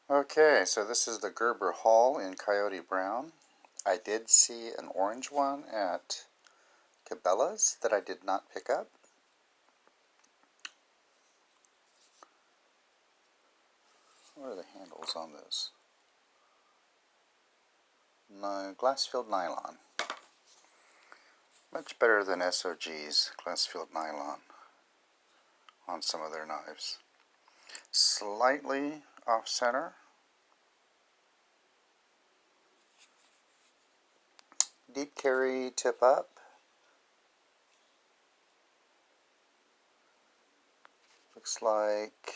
Okay, so this is the Gerber haul in Coyote Brown. I did see an orange one at Cabela's that I did not pick up. What are the handles on this? No, glass-filled nylon. Much better than SOG's glass-filled nylon on some of their knives. Slightly off-center. Deep carry tip up. Looks like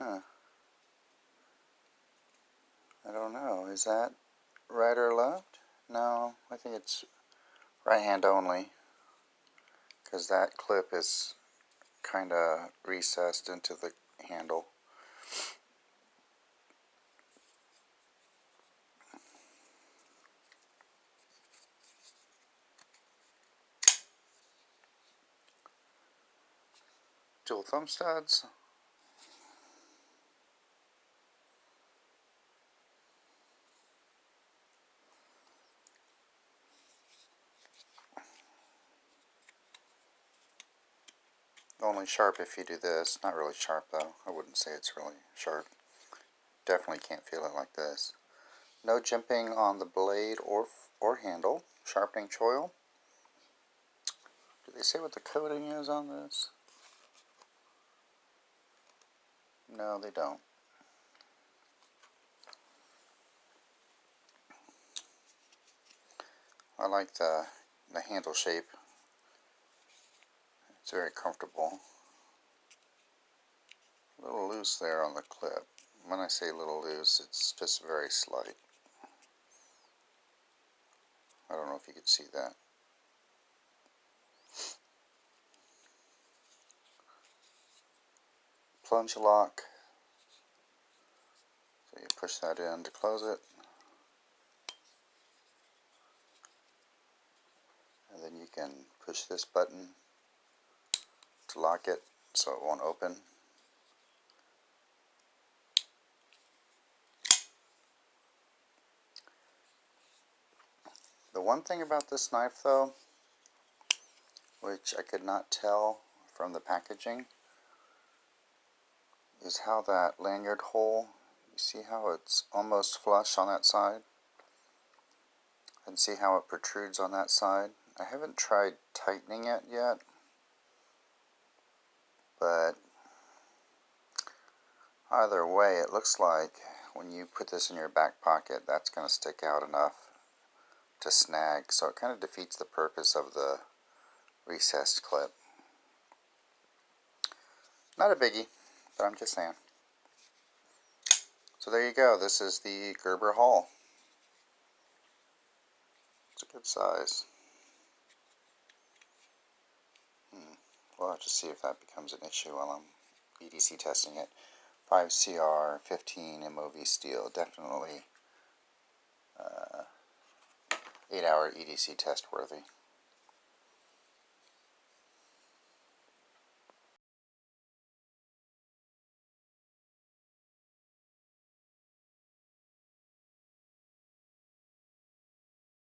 I don't know. Is that right or left? No, I think it's right hand only, because that clip is kind of recessed into the handle. Dual thumb studs. Only sharp if you do this. Not really sharp though. I wouldn't say it's really sharp. Definitely can't feel it like this. No jimping on the blade or handle. Sharpening choil. Do they say what the coating is on this? No, they don't. I like the handle shape. It's very comfortable. A little loose there on the clip. When I say a little loose, it's just very slight. I don't know if you could see that. Plunge lock. So you push that in to close it. And then you can push this button to lock it so it won't open. The one thing about this knife though, which I could not tell from the packaging, is how that lanyard hole, you see how it's almost flush on that side? And see how it protrudes on that side? I haven't tried tightening it yet, but either way it looks like when you put this in your back pocket, that's going to stick out enough to snag, so it kind of defeats the purpose of the recessed clip. Not a biggie, but I'm just saying. So there you go, this is the Gerber haul. It's a good size. We'll have to see if that becomes an issue while I'm EDC testing it. 5CR, 15 MOV steel, definitely 8-hour EDC test worthy.